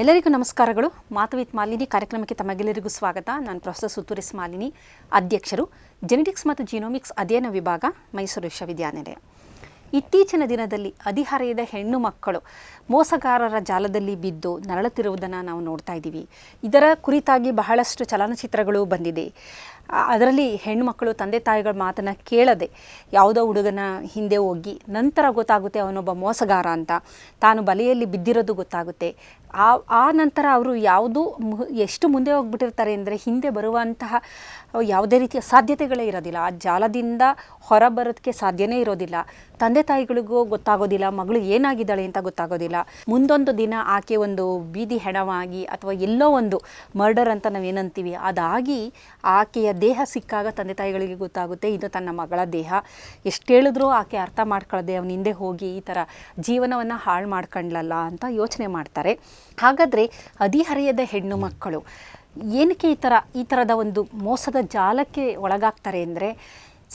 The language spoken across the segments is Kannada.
ಎಲ್ಲರಿಗೂ ನಮಸ್ಕಾರಗಳು. ಮಾತು ವಿತ್ ಮಾಲಿನಿ ಕಾರ್ಯಕ್ರಮಕ್ಕೆ ತಮಗೆಲ್ಲರಿಗೂ ಸ್ವಾಗತ. ನಾನು ಪ್ರೊಫೆಸರ್ ಸುತ್ತೂರಿಸ್ ಮಾಲಿನಿ, ಅಧ್ಯಕ್ಷರು, ಜೆನೆಟಿಕ್ಸ್ ಮತ್ತು ಜೀನೋಮಿಕ್ಸ್ ಅಧ್ಯಯನ ವಿಭಾಗ, ಮೈಸೂರು ವಿಶ್ವವಿದ್ಯಾನಿಲಯ. ಇತ್ತೀಚಿನ ದಿನದಲ್ಲಿ ಹದಿಹರೆಯದ ಹೆಣ್ಣು ಮಕ್ಕಳು ಮೋಸಗಾರರ ಜಾಲದಲ್ಲಿ ಬಿದ್ದು ನರಳುತ್ತಿರುವುದನ್ನು ನಾವು ನೋಡ್ತಾ ಇದ್ದೀವಿ. ಇದರ ಕುರಿತಾಗಿ ಬಹಳಷ್ಟು ಚಲನಚಿತ್ರಗಳು ಬಂದಿದೆ. ಅದರಲ್ಲಿ ಹೆಣ್ಣುಮಕ್ಕಳು ತಂದೆ ತಾಯಿಗಳ ಮಾತನ್ನು ಕೇಳದೆ ಯಾವುದೋ ಹುಡುಗನ ಹಿಂದೆ ಹೋಗಿ ನಂತರ ಗೊತ್ತಾಗುತ್ತೆ ಅವನೊಬ್ಬ ಮೋಸಗಾರ ಅಂತ, ತಾನು ಬಲೆಯಲ್ಲಿ ಬಿದ್ದಿರೋದು ಗೊತ್ತಾಗುತ್ತೆ. ಆ ನಂತರ ಅವರು ಎಷ್ಟು ಮುಂದೆ ಹೋಗ್ಬಿಟ್ಟಿರ್ತಾರೆ ಅಂದರೆ ಹಿಂದೆ ಬರುವಂತಹ ಯಾವುದೇ ರೀತಿಯ ಸಾಧ್ಯತೆಗಳೇ ಇರೋದಿಲ್ಲ. ಆ ಜಾಲದಿಂದ ಹೊರಬರೋದಕ್ಕೆ ಸಾಧ್ಯನೇ ಇರೋದಿಲ್ಲ. ತಂದೆ ತಾಯಿಗಳಿಗೂ ಗೊತ್ತಾಗೋದಿಲ್ಲ, ಮಗಳು ಏನಾಗಿದ್ದಾಳೆ ಅಂತ ಗೊತ್ತಾಗೋದಿಲ್ಲ. ಮುಂದೊಂದು ದಿನ ಆಕೆ ಒಂದು ಬೀದಿ ಹೆಣವಾಗಿ ಅಥವಾ ಎಲ್ಲೋ ಒಂದು ಮರ್ಡರ್ ಅಂತ ನಾವೇನಂತೀವಿ ಅದಾಗಿ ಆಕೆಯ ದೇಹ ಸಿಕ್ಕಾಗ ತಂದೆ ತಾಯಿಗಳಿಗೆ ಗೊತ್ತಾಗುತ್ತೆ ಇದು ತನ್ನ ಮಗಳ ದೇಹ. ಎಷ್ಟು ಹೇಳಿದ್ರೂ ಆಕೆ ಅರ್ಥ ಮಾಡ್ಕೊಳ್ಳದೆ ಅವನ ಹಿಂದೆ ಹೋಗಿ ಈ ಥರ ಜೀವನವನ್ನು ಹಾಳು ಮಾಡ್ಕೊಂಡ್ಲಲ್ಲ ಅಂತ ಯೋಚನೆ ಮಾಡ್ತಾರೆ. ಹಾಗಾದರೆ ಹದಿಹರೆಯದ ಹೆಣ್ಣು ಮಕ್ಕಳು ಏನಕ್ಕೆ ಈ ಥರದ ಒಂದು ಮೋಸದ ಜಾಲಕ್ಕೆ ಒಳಗಾಗ್ತಾರೆ ಅಂದರೆ,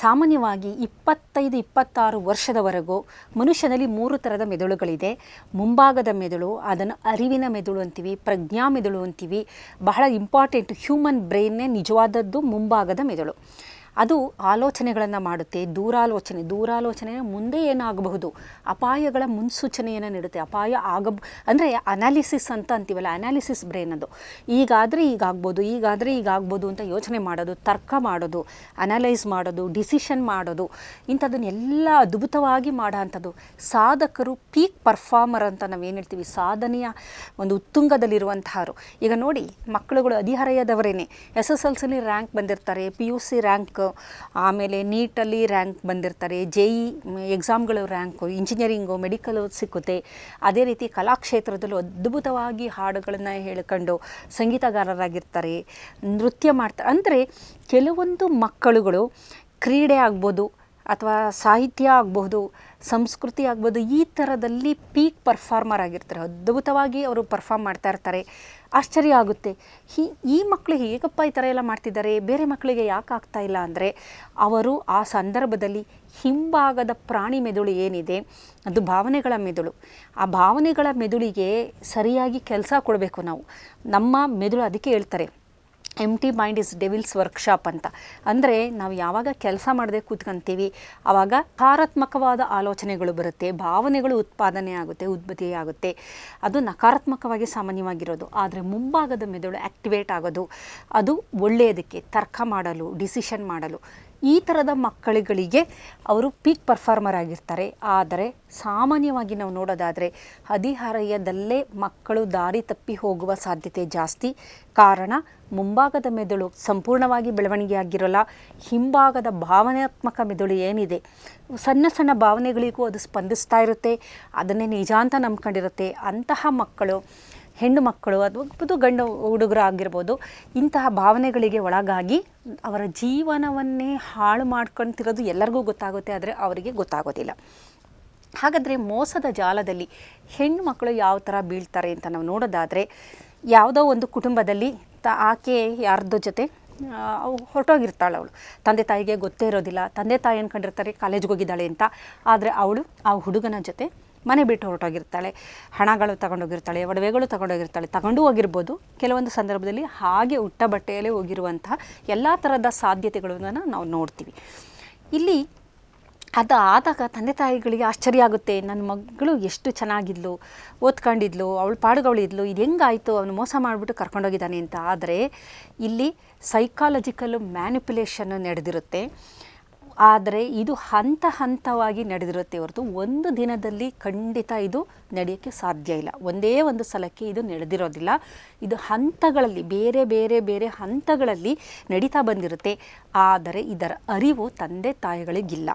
ಸಾಮಾನ್ಯವಾಗಿ 25-26 ವರ್ಷದವರೆಗೂ ಮನುಷ್ಯನಲ್ಲಿ 3 ಥರದ ಮೆದುಳುಗಳಿದೆ. ಮುಂಭಾಗದ ಮೆದುಳು, ಅದನ್ನು ಅರಿವಿನ ಮೆದುಳು ಅಂತೀವಿ, ಪ್ರಜ್ಞಾ ಮೆದುಳು ಅಂತೀವಿ. ಬಹಳ ಇಂಪಾರ್ಟೆಂಟ್, ಹ್ಯೂಮನ್ ಬ್ರೈನ್ನೇ ನಿಜವಾದದ್ದು ಮುಂಭಾಗದ ಮೆದುಳು. ಅದು ಆಲೋಚನೆಗಳನ್ನು ಮಾಡುತ್ತೆ, ದೂರಾಲೋಚನೆ ಮುಂದೆ ಏನಾಗಬಹುದು, ಅಪಾಯಗಳ ಮುನ್ಸೂಚನೆಯನ್ನು ನೀಡುತ್ತೆ. ಅಪಾಯ ಅಂದರೆ ಅನಾಲಿಸಿಸ್ ಅಂತ ಅಂತೀವಲ್ಲ, ಅನಾಲಿಸಿಸ್ ಬ್ರೈನ್ ಅದು. ಈಗಾದರೆ ಈಗಾಗ್ಬೋದು ಅಂತ ಯೋಚನೆ ಮಾಡೋದು, ತರ್ಕ ಮಾಡೋದು, ಅನಲೈಸ್ ಮಾಡೋದು, ಡಿಸಿಷನ್ ಮಾಡೋದು, ಇಂಥದ್ದನ್ನೆಲ್ಲ ಅದ್ಭುತವಾಗಿ ಮಾಡೋ ಅಂಥದ್ದು ಸಾಧಕರು, ಪೀಕ್ ಪರ್ಫಾರ್ಮರ್ ಅಂತ ನಾವೇನು ಹೇಳ್ತೀವಿ, ಸಾಧನೆಯ ಒಂದು ಉತ್ತುಂಗದಲ್ಲಿರುವಂತಹವರು. ಈಗ ನೋಡಿ, ಮಕ್ಕಳುಗಳು ಹದಿಹರೆಯದವರೇನೆ SSLC ರ್ಯಾಂಕ್ ಬಂದಿರ್ತಾರೆ, PUC ರ್ಯಾಂಕ್, ಆಮೇಲೆ ನೀಟಲ್ಲಿ ರ್ಯಾಂಕ್ ಬಂದಿರ್ತಾರೆ, JEE ಎಕ್ಸಾಮ್ಗಳು ರ್ಯಾಂಕು, ಇಂಜಿನಿಯರಿಂಗು, ಮೆಡಿಕಲು ಸಿಕ್ಕುತ್ತೆ. ಅದೇ ರೀತಿ ಕಲಾಕ್ಷೇತ್ರದಲ್ಲೂ ಅದ್ಭುತವಾಗಿ ಹಾಡುಗಳನ್ನು ಹೇಳ್ಕೊಂಡು ಸಂಗೀತಗಾರರಾಗಿರ್ತಾರೆ, ನೃತ್ಯ ಮಾಡ್ತಾರೆ. ಅಂದರೆ ಕೆಲವೊಂದು ಮಕ್ಕಳುಗಳು ಕ್ರೀಡೆ ಆಗ್ಬೋದು ಅಥವಾ ಸಾಹಿತ್ಯ ಆಗ್ಬೋದು, ಸಂಸ್ಕೃತಿ ಆಗ್ಬೋದು, ಈ ಥರದಲ್ಲಿ ಪೀಕ್ ಪರ್ಫಾರ್ಮರ್ ಆಗಿರ್ತಾರೆ. ಅದ್ಭುತವಾಗಿ ಅವರು ಪರ್ಫಾರ್ಮ್ ಮಾಡ್ತಾ ಇರ್ತಾರೆ. ಆಶ್ಚರ್ಯ ಆಗುತ್ತೆ, ಈ ಮಕ್ಕಳು ಹೇಗಪ್ಪ ಈ ಥರ ಎಲ್ಲ ಮಾಡ್ತಿದ್ದಾರೆ, ಬೇರೆ ಮಕ್ಕಳಿಗೆ ಯಾಕೆ ಆಗ್ತಾ ಇಲ್ಲ ಅಂದರೆ, ಅವರು ಆ ಸಂದರ್ಭದಲ್ಲಿ ಹಿಂಭಾಗದ ಪ್ರಾಣಿ ಮೆದುಳು ಏನಿದೆ ಅದು ಭಾವನೆಗಳ ಮೆದುಳು. ಆ ಭಾವನೆಗಳ ಮೆದುಳಿಗೆ ಸರಿಯಾಗಿ ಕೆಲಸ ಕೊಡಬೇಕು ನಾವು. ನಮ್ಮ ಮೆದುಳು ಅದಕ್ಕೆ ಹೇಳ್ತಾರೆ ಎಂಟಿ ಮೈಂಡ್ ಇಸ್ ಡೆವಿಲ್ಸ್ ವರ್ಕ್ಶಾಪ್ ಅಂತ. ಅಂದರೆ ನಾವು ಯಾವಾಗ ಕೆಲಸ ಮಾಡದೆ ಕೂತ್ಕೊಂತೀವಿ ಆವಾಗ ನಕಾರಾತ್ಮಕವಾದ ಆಲೋಚನೆಗಳು ಬರುತ್ತೆ, ಭಾವನೆಗಳು ಉತ್ಪಾದನೆ ಆಗುತ್ತೆ, ಉದ್ಭತಿ ಆಗುತ್ತೆ. ಅದು ನಕಾರಾತ್ಮಕವಾಗಿ ಸಾಮಾನ್ಯವಾಗಿರೋದು. ಆದರೆ ಮುಂಭಾಗದ ಮೆದುಳು ಆ್ಯಕ್ಟಿವೇಟ್ ಆಗೋದು ಅದು ಒಳ್ಳೆಯದಕ್ಕೆ, ತರ್ಕ ಮಾಡಲು, ಡಿಸಿಷನ್ ಮಾಡಲು. ಈ ಥರದ ಮಕ್ಕಳುಗಳಿಗೆ ಅವರು ಪೀಕ್ ಪರ್ಫಾರ್ಮರ್ ಆಗಿರ್ತಾರೆ. ಆದರೆ ಸಾಮಾನ್ಯವಾಗಿ ನಾವು ನೋಡೋದಾದರೆ ಹದಿಹರೆಯದಲ್ಲೇ ಮಕ್ಕಳು ದಾರಿ ತಪ್ಪಿ ಹೋಗುವ ಸಾಧ್ಯತೆ ಜಾಸ್ತಿ. ಕಾರಣ, ಮುಂಭಾಗದ ಮೆದುಳು ಸಂಪೂರ್ಣವಾಗಿ ಬೆಳವಣಿಗೆ ಆಗಿರೋಲ್ಲ. ಹಿಂಭಾಗದ ಭಾವನಾತ್ಮಕ ಮೆದುಳು ಏನಿದೆ, ಸಣ್ಣ ಸಣ್ಣ ಭಾವನೆಗಳಿಗೂ ಅದು ಸ್ಪಂದಿಸ್ತಾ ಇರುತ್ತೆ, ಅದನ್ನೇ ನಿಜ ಅಂತ ನಂಬ್ಕೊಂಡಿರುತ್ತೆ. ಅಂತಹ ಮಕ್ಕಳು, ಹೆಣ್ಣು ಮಕ್ಕಳು ಅಥವಾ ಗಂಡು ಹುಡುಗರು ಆಗಿರ್ಬೋದು, ಇಂತಹ ಭಾವನೆಗಳಿಗೆ ಒಳಗಾಗಿ ಅವರ ಜೀವನವನ್ನೇ ಹಾಳು ಮಾಡ್ಕೊಳ್ತಿರೋದು ಎಲ್ಲರಿಗೂ ಗೊತ್ತಾಗುತ್ತೆ, ಆದರೆ ಅವರಿಗೆ ಗೊತ್ತಾಗೋದಿಲ್ಲ. ಹಾಗಾದರೆ ಮೋಸದ ಜಾಲದಲ್ಲಿ ಹೆಣ್ಣು ಮಕ್ಕಳು ಯಾವ ಥರ ಬೀಳ್ತಾರೆ ಅಂತ ನಾವು ನೋಡೋದಾದರೆ, ಯಾವುದೋ ಒಂದು ಕುಟುಂಬದಲ್ಲಿ ಆಕೆ ಯಾರ್ದೋ ಜೊತೆ ಹೊರಟೋಗಿರ್ತಾಳೆ. ಅವಳು ತಂದೆ ತಾಯಿಗೆ ಗೊತ್ತೇ ಇರೋದಿಲ್ಲ. ತಂದೆ ತಾಯಿ ಅಂದ್ಕೊಂಡಿರ್ತಾರೆ ಕಾಲೇಜ್ಗೆ ಹೋಗಿದ್ದಾಳೆ ಅಂತ, ಆದರೆ ಅವಳು ಆ ಹುಡುಗನ ಜೊತೆ ಮನೆ ಬಿಟ್ಟು ಹೊರಟೋಗಿರ್ತಾಳೆ. ಹಣಗಳು ತಗೊಂಡೋಗಿರ್ತಾಳೆ, ಒಡವೆಗಳು ತಗೊಂಡು ಹೋಗಿರ್ಬೋದು. ಕೆಲವೊಂದು ಸಂದರ್ಭದಲ್ಲಿ ಹಾಗೆ ಉಟ್ಟ ಬಟ್ಟೆಯಲ್ಲೇ ಹೋಗಿರುವಂತಹ ಎಲ್ಲ ಥರದ ಸಾಧ್ಯತೆಗಳನ್ನು ನಾವು ನೋಡ್ತೀವಿ. ಇಲ್ಲಿ ಅದು ಆದಾಗ ತಂದೆ ತಾಯಿಗಳಿಗೆ ಆಶ್ಚರ್ಯ ಆಗುತ್ತೆ, ನನ್ನ ಮಗಳು ಎಷ್ಟು ಚೆನ್ನಾಗಿದ್ಲು, ಓದ್ಕೊಂಡಿದ್ಲು, ಅವಳು ಪಾಡುಗಳಿದ್ಲು, ಇದು ಹೆಂಗಾಯಿತು, ಅವನು ಮೋಸ ಮಾಡಿಬಿಟ್ಟು ಕರ್ಕೊಂಡೋಗಿದ್ದಾನೆ ಅಂತ. ಆದರೆ ಇಲ್ಲಿ ಸೈಕಾಲಜಿಕಲ್ ಮ್ಯಾನಿಪ್ಯುಲೇಷನ್ ನಡೆದಿರುತ್ತೆ. ಆದರೆ ಇದು ಹಂತವಾಗಿ ನಡೆದಿರುತ್ತೆ ಹೊರತು ಒಂದು ದಿನದಲ್ಲಿ ಖಂಡಿತ ಇದು ನಡೆಯೋಕ್ಕೆ ಸಾಧ್ಯ ಇಲ್ಲ. ಒಂದೇ ಒಂದು ಸಲಕ್ಕೆ ಇದು ನಡೆದಿರೋದಿಲ್ಲ. ಇದು ಹಂತಗಳಲ್ಲಿ, ಬೇರೆ ಹಂತಗಳಲ್ಲಿ ನಡೀತಾ ಬಂದಿರುತ್ತೆ. ಆದರೆ ಇದರ ಅರಿವು ತಂದೆ ತಾಯಿಗಳಿಗಿಲ್ಲ.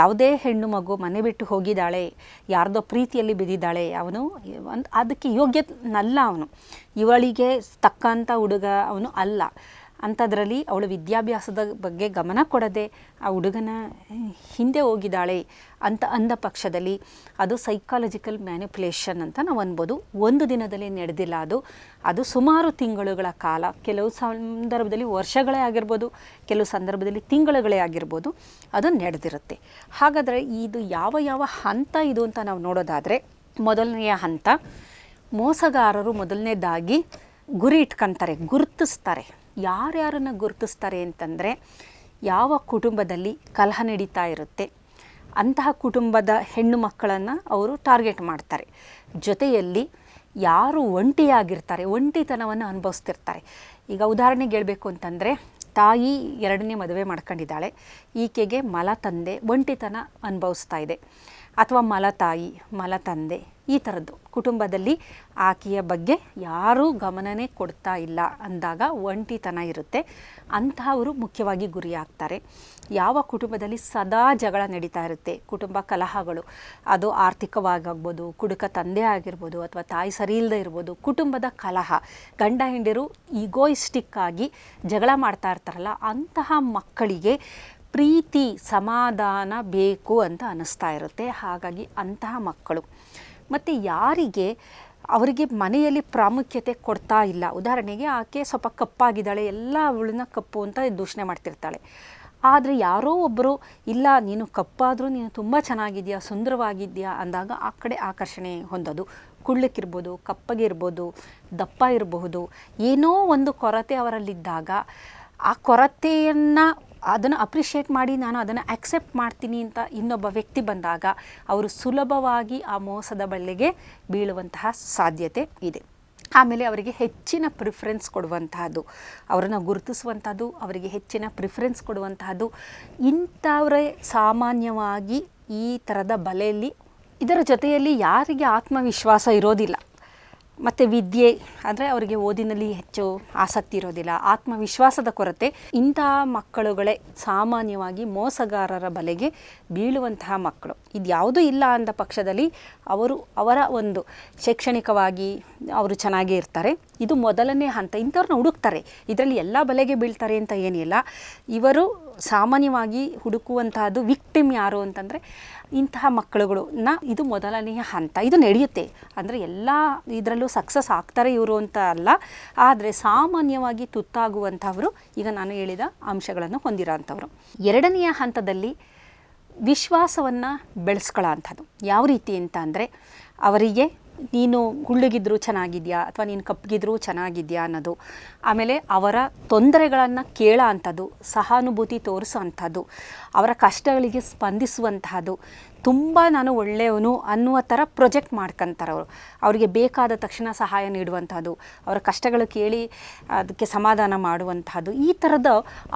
ಯಾವುದೇ ಹೆಣ್ಣು ಮಗು ಮನೆ ಬಿಟ್ಟು ಹೋಗಿದ್ದಾಳೆ, ಯಾರ್ದೋ ಪ್ರೀತಿಯಲ್ಲಿ ಬಿದ್ದಿದ್ದಾಳೆ, ಅವನು ಅದಕ್ಕೆ ಯೋಗ್ಯನಲ್ಲ, ಅವನು ಇವಳಿಗೆ ತಕ್ಕಂಥ ಹುಡುಗ ಅವನು ಅಲ್ಲ. ಅಂಥದ್ರಲ್ಲಿ ಅವಳು ವಿದ್ಯಾಭ್ಯಾಸದ ಬಗ್ಗೆ ಗಮನ ಕೊಡದೆ ಆ ಹುಡುಗನ ಹಿಂದೆ ಹೋಗಿದ್ದಾಳೆ ಅಂತ ಅಂದ ಪಕ್ಷದಲ್ಲಿ ಅದು ಸೈಕಾಲಜಿಕಲ್ ಮ್ಯಾನಿಪ್ಯುಲೇಷನ್ ಅಂತ ನಾವು ಅನ್ಬೋದು. ಒಂದು ದಿನದಲ್ಲಿ ನಡೆದಿಲ್ಲ, ಅದು ಸುಮಾರು ತಿಂಗಳುಗಳ ಕಾಲ, ಕೆಲವು ಸಂದರ್ಭದಲ್ಲಿ ವರ್ಷಗಳೇ ಆಗಿರ್ಬೋದು, ಕೆಲವು ಸಂದರ್ಭದಲ್ಲಿ ತಿಂಗಳುಗಳೇ ಆಗಿರ್ಬೋದು, ಅದು ನಡೆದಿರುತ್ತೆ. ಹಾಗಾದರೆ ಇದು ಯಾವ ಹಂತ ಇದು ಅಂತ ನಾವು ನೋಡೋದಾದರೆ, ಮೊದಲನೆಯ ಹಂತ ಮೋಸಗಾರರು ಮೊದಲನೇದಾಗಿ ಗುರಿ ಇಟ್ಕೊತಾರೆ, ಗುರುತಿಸ್ತಾರೆ. ಯಾರ್ಯಾರನ್ನು ಗುರುತಿಸ್ತಾರೆ ಅಂತಂದರೆ, ಯಾವ ಕುಟುಂಬದಲ್ಲಿ ಕಲಹ ನಡೀತಾ ಇರುತ್ತೆ ಅಂತಹ ಕುಟುಂಬದ ಹೆಣ್ಣು ಮಕ್ಕಳನ್ನು ಅವರು ಟಾರ್ಗೆಟ್ ಮಾಡ್ತಾರೆ. ಜೊತೆಯಲ್ಲಿ ಯಾರು ಒಂಟಿಯಾಗಿರ್ತಾರೆ, ಒಂಟಿತನವನ್ನು ಅನುಭವಿಸ್ತಿರ್ತಾರೆ. ಈಗ ಉದಾಹರಣೆಗೆ ಹೇಳಬೇಕು ಅಂತಂದರೆ, ತಾಯಿ 2ನೇ ಮದುವೆ ಮಾಡ್ಕೊಂಡಿದ್ದಾಳೆ, ಈಕೆಗೆ ಮಲತಂದೆ ಒಂಟಿತನ ಅನುಭವಿಸ್ತಾ ಇದೆ, ಅಥವಾ ಮಲತಾಯಿ ಮಲತಂದೆ ಈ ಥರದ್ದು ಕುಟುಂಬದಲ್ಲಿ ಆಕೆಯ ಬಗ್ಗೆ ಯಾರೂ ಗಮನನೇ ಕೊಡ್ತಾ ಇಲ್ಲ ಅಂದಾಗ ಒಂಟಿತನ ಇರುತ್ತೆ. ಅಂತಹವರು ಮುಖ್ಯವಾಗಿ ಗುರಿಯಾಗ್ತಾರೆ. ಯಾವ ಕುಟುಂಬದಲ್ಲಿ ಸದಾ ಜಗಳ ನಡೀತಾ ಇರುತ್ತೆ, ಕುಟುಂಬ ಕಲಹಗಳು, ಅದು ಆರ್ಥಿಕವಾಗಾಗ್ಬೋದು, ಕುಡುಕ ತಂದೆ ಆಗಿರ್ಬೋದು, ಅಥವಾ ತಾಯಿ ಸರಿ ಇಲ್ಲದೆ ಇರ್ಬೋದು, ಕುಟುಂಬದ ಕಲಹ, ಗಂಡ ಹೆಂಡರು ಈಗೋಯಿಸ್ಟಿಕ್ ಆಗಿ ಜಗಳ ಮಾಡ್ತಾ ಇರ್ತಾರಲ್ಲ, ಅಂತಹ ಮಕ್ಕಳಿಗೆ ಪ್ರೀತಿ ಸಮಾಧಾನ ಬೇಕು ಅಂತ ಅನ್ನಿಸ್ತಾ ಇರುತ್ತೆ. ಹಾಗಾಗಿ ಅಂತಹ ಮಕ್ಕಳು. ಮತ್ತು ಯಾರಿಗೆ ಅವರಿಗೆ ಮನೆಯಲ್ಲಿ ಪ್ರಾಮುಖ್ಯತೆ ಕೊಡ್ತಾ ಇಲ್ಲ, ಉದಾಹರಣೆಗೆ ಆಕೆ ಸ್ವಲ್ಪ ಕಪ್ಪಾಗಿದ್ದಾಳೆ, ಎಲ್ಲ ಅವಳನ್ನ ಕಪ್ಪು ಅಂತ ದೂಷಣೆ ಮಾಡ್ತಿರ್ತಾಳೆ. ಆದರೆ ಯಾರೋ ಒಬ್ಬರು ಇಲ್ಲ ನೀನು ಕಪ್ಪಾದರೂ ನೀನು ತುಂಬ ಚೆನ್ನಾಗಿದೆಯಾ, ಸುಂದರವಾಗಿದೆಯಾ ಅಂದಾಗ ಆ ಕಡೆ ಆಕರ್ಷಣೆ ಹೊಂದೋದು. ಕುಳ್ಳಕ್ಕಿರ್ಬೋದು, ಕಪ್ಪಗಿರ್ಬೋದು, ದಪ್ಪ ಇರಬಹುದು, ಏನೋ ಒಂದು ಕೊರತೆ ಅವರಲ್ಲಿದ್ದಾಗ ಆ ಕೊರತೆಯನ್ನು ಅದನ್ನು ಅಪ್ರಿಷಿಯೇಟ್ ಮಾಡಿ ನಾನು ಅದನ್ನು ಆಕ್ಸೆಪ್ಟ್ ಮಾಡ್ತೀನಿ ಅಂತ ಇನ್ನೊಬ್ಬ ವ್ಯಕ್ತಿ ಬಂದಾಗ ಅವರು ಸುಲಭವಾಗಿ ಆ ಮೋಸದ ಬಳ್ಳಿಗೆ ಬೀಳುವಂತಹ ಸಾಧ್ಯತೆ ಇದೆ. ಆಮೇಲೆ ಅವರಿಗೆ ಹೆಚ್ಚಿನ ಪ್ರಿಫರೆನ್ಸ್ ಕೊಡುವಂತಹದ್ದು, ಅವರನ್ನು ಗುರುತಿಸುವಂಥದ್ದು, ಅವರಿಗೆ ಹೆಚ್ಚಿನ ಪ್ರಿಫರೆನ್ಸ್ ಕೊಡುವಂತಹದ್ದು, ಇಂಥವರೇ ಸಾಮಾನ್ಯವಾಗಿ ಈ ಥರದ ಬಲೆಯಲ್ಲಿ. ಇದರ ಜೊತೆಯಲ್ಲಿ ಯಾರಿಗೆ ಆತ್ಮವಿಶ್ವಾಸ ಇರೋದಿಲ್ಲ, ಮತ್ತು ವಿದ್ಯೆ ಅಂದರೆ ಅವರಿಗೆ ಓದಿನಲ್ಲಿ ಹೆಚ್ಚು ಆಸಕ್ತಿ ಇರೋದಿಲ್ಲ, ಆತ್ಮವಿಶ್ವಾಸದ ಕೊರತೆ, ಇಂತಹ ಮಕ್ಕಳುಗಳೇ ಸಾಮಾನ್ಯವಾಗಿ ಮೋಸಗಾರರ ಬಲೆಗೆ ಬೀಳುವಂತಹ ಮಕ್ಕಳು. ಇದು ಯಾವುದೂ ಇಲ್ಲ ಅಂದ ಪಕ್ಷದಲ್ಲಿ ಅವರ ಒಂದು ಶೈಕ್ಷಣಿಕವಾಗಿ ಅವರು ಚೆನ್ನಾಗೇ ಇರ್ತಾರೆ. ಇದು ಮೊದಲನೇ ಹಂತ. ಇಂಥವ್ರನ್ನ ಹುಡುಕ್ತಾರೆ, ಇದರಲ್ಲಿ ಎಲ್ಲ ಬಲೆಗೆ ಬೀಳ್ತಾರೆ ಅಂತ ಏನಿಲ್ಲ. ಇವರು ಸಾಮಾನ್ಯವಾಗಿ ಹುಡುಕುವಂತಹದ್ದು ವಿಕ್ಟಿಮ್ ಯಾರು ಅಂತಂದರೆ ಇಂತಹ ಮಕ್ಕಳುಗಳನ್ನ. ಇದು ಮೊದಲನೆಯ ಹಂತ. ಇದು ನಡೆಯುತ್ತೆ ಅಂದರೆ ಎಲ್ಲ ಇದರಲ್ಲೂ ಸಕ್ಸಸ್ ಆಗ್ತಾರೆ ಇವರು ಅಂತ ಅಲ್ಲ, ಆದರೆ ಸಾಮಾನ್ಯವಾಗಿ ತುತ್ತಾಗುವಂಥವರು ಈಗ ನಾನು ಹೇಳಿದ ಅಂಶಗಳನ್ನು ಹೊಂದಿರೋ ಅಂಥವ್ರು. 2ನೆಯ ಹಂತದಲ್ಲಿ ವಿಶ್ವಾಸವನ್ನು ಬೆಳೆಸ್ಕೊಳ್ಳೋ ಅಂಥದ್ದು. ಯಾವ ರೀತಿ ಅಂತ ಅಂದರೆ, ಅವರಿಗೆ ನೀನು ಗುಳ್ಳಿಗಿದ್ರೂ ಚೆನ್ನಾಗಿದೆಯಾ ಅಥವಾ ನೀನು ಕಪ್ಪಗಿದ್ರೂ ಚೆನ್ನಾಗಿದೆಯಾ ಅನ್ನೋದು. ಆಮೇಲೆ ಅವರ ತೊಂದರೆಗಳನ್ನು ಕೇಳೋ ಅಂಥದ್ದು, ಸಹಾನುಭೂತಿ ತೋರಿಸೋ ಅಂಥದ್ದು, ಅವರ ಕಷ್ಟಗಳಿಗೆ ಸ್ಪಂದಿಸುವಂತಹದ್ದು, ತುಂಬ ನಾನು ಒಳ್ಳೆಯವನು ಅನ್ನುವ ಥರ ಪ್ರೊಜೆಕ್ಟ್ ಮಾಡ್ಕೊತಾರೆ ಅವರು. ಅವರಿಗೆ ಬೇಕಾದ ತಕ್ಷಣ ಸಹಾಯ ನೀಡುವಂಥದ್ದು, ಅವರ ಕಷ್ಟಗಳು ಕೇಳಿ ಅದಕ್ಕೆ ಸಮಾಧಾನ ಮಾಡುವಂತಹದ್ದು, ಈ ಥರದ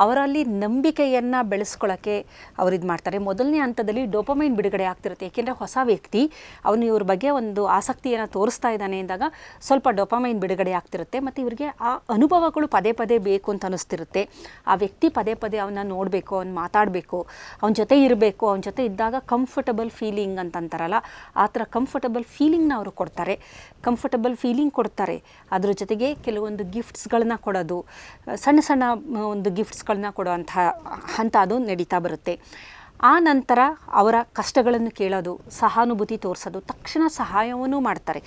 ಅವರಲ್ಲಿ ನಂಬಿಕೆಯನ್ನು ಬೆಳೆಸ್ಕೊಳ್ಳೋಕ್ಕೆ ಅವರು ಇದು ಮಾಡ್ತಾರೆ. ಮೊದಲನೇ ಹಂತದಲ್ಲಿ ಡೋಪಮೈನ್ ಬಿಡುಗಡೆ ಆಗ್ತಿರುತ್ತೆ. ಏಕೆಂದರೆ ಹೊಸ ವ್ಯಕ್ತಿ ಅವನು ಇವ್ರ ಬಗ್ಗೆ ಒಂದು ಆಸಕ್ತಿಯನ್ನು ತೋರಿಸ್ತಾ ಇದ್ದಾನೆ ಅಂದಾಗ ಸ್ವಲ್ಪ ಡೋಪಮೈನ್ ಬಿಡುಗಡೆ ಆಗ್ತಿರುತ್ತೆ. ಮತ್ತು ಇವರಿಗೆ ಆ ಅನುಭವಗಳು ಪದೇ ಪದೇ ಬೇಕು ಅಂತ ಅನ್ನಿಸ್ತಿರುತ್ತೆ. ಆ ವ್ಯಕ್ತಿ ಪದೇ ಪದೇ ಅವನ್ನ ನೋಡಬೇಕು, ಅವ್ನು ಮಾತಾಡಬೇಕು, ಅವನ ಜೊತೆ ಇರಬೇಕು, ಅವನ ಜೊತೆ ಇದ್ದಾಗ ಕಂಫರ್ಟಬಲ್ ಫೀಲಿಂಗ್ ಅಂತಂತಾರಲ್ಲ, ಆ ಥರ ಕಂಫರ್ಟಬಲ್ ಫೀಲಿಂಗ್ನ ಅವರು ಕೊಡ್ತಾರೆ. ಕಂಫರ್ಟಬಲ್ ಫೀಲಿಂಗ್ ಕೊಡ್ತಾರೆ. ಅದ್ರ ಜೊತೆಗೆ ಕೆಲವೊಂದು ಗಿಫ್ಟ್ಸ್ಗಳನ್ನ ಕೊಡೋದು, ಸಣ್ಣ ಸಣ್ಣ ಒಂದು ಗಿಫ್ಟ್ಸ್ಗಳನ್ನ ಕೊಡುವಂತಹ ಹಂತ ಅದು ನಡೀತಾ ಬರುತ್ತೆ. ಆ ನಂತರ ಅವರ ಕಷ್ಟಗಳನ್ನು ಕೇಳೋದು, ಸಹಾನುಭೂತಿ ತೋರಿಸೋದು, ತಕ್ಷಣ ಸಹಾಯವನ್ನು ಮಾಡ್ತಾರೆ.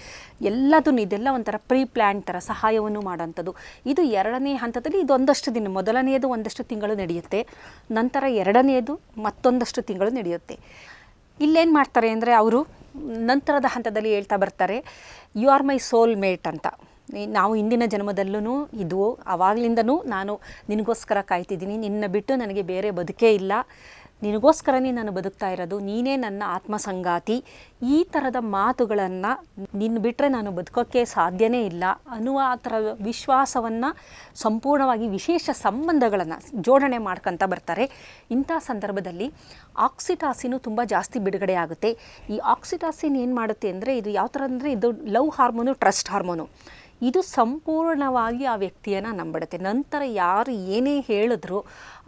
ಇದೆಲ್ಲ ಒಂಥರ ಪ್ರೀ ಪ್ಲ್ಯಾನ್ ಥರ ಸಹಾಯವನ್ನು ಮಾಡೋಂಥದ್ದು. ಇದು 2ನೇ ಹಂತದಲ್ಲಿ. ಇದು ಒಂದಷ್ಟು ದಿನ, ಮೊದಲನೆಯದು ಒಂದಷ್ಟು ತಿಂಗಳು ನಡೆಯುತ್ತೆ, ನಂತರ 2ನೇದು ಮತ್ತೊಂದಷ್ಟು ತಿಂಗಳು ನಡೆಯುತ್ತೆ. ಇಲ್ಲೇನು ಮಾಡ್ತಾರೆ ಅಂದರೆ, ಅವರು ನಂತರದ ಹಂತದಲ್ಲಿ ಹೇಳ್ತಾ ಬರ್ತಾರೆ, you are my soulmate ಅಂತ. ನಾವು ಇಂದಿನ ಜನ್ಮದಲ್ಲೂ ಇದು ಆವಾಗಲಿಂದನೂ ನಾನು ನಿನಗೋಸ್ಕರ ಕಾಯ್ತಿದ್ದೀನಿ, ನಿನ್ನ ಬಿಟ್ಟು ನನಗೆ ಬೇರೆ ಬದುಕೇ ಇಲ್ಲ, ನಿನಗೋಸ್ಕರನೇ ನಾನು ಬದುಕ್ತಾ ಇರೋದು, ನೀನೇ ನನ್ನ ಆತ್ಮಸಂಗಾತಿ, ಈ ಥರದ ಮಾತುಗಳನ್ನು ನಿನ್ನ ಬಿಟ್ಟರೆ ನಾನು ಬದುಕೋಕ್ಕೆ ಸಾಧ್ಯನೇ ಇಲ್ಲ ಅನ್ನುವ ಆ ಥರ ವಿಶ್ವಾಸವನ್ನು ಸಂಪೂರ್ಣವಾಗಿ ವಿಶೇಷ ಸಂಬಂಧಗಳನ್ನು ಜೋಡಣೆ ಮಾಡ್ಕೊತ ಬರ್ತಾರೆ. ಇಂಥ ಸಂದರ್ಭದಲ್ಲಿ ಆಕ್ಸಿಟಾಸಿನು ತುಂಬ ಜಾಸ್ತಿ ಬಿಡುಗಡೆ ಆಗುತ್ತೆ. ಈ ಆಕ್ಸಿಟಾಸಿನ್ ಏನು ಮಾಡುತ್ತೆ ಅಂದರೆ, ಇದು ಯಾವ ಥರ ಅಂದರೆ, ಇದು ಲವ್ ಹಾರ್ಮೋನು, ಟ್ರಸ್ಟ್ ಹಾರ್ಮೋನು. ಇದು ಸಂಪೂರ್ಣವಾಗಿ ಆ ವ್ಯಕ್ತಿಯನ್ನು ನಂಬಿಡುತ್ತೆ. ನಂತರ ಯಾರು ಏನೇ ಹೇಳಿದ್ರು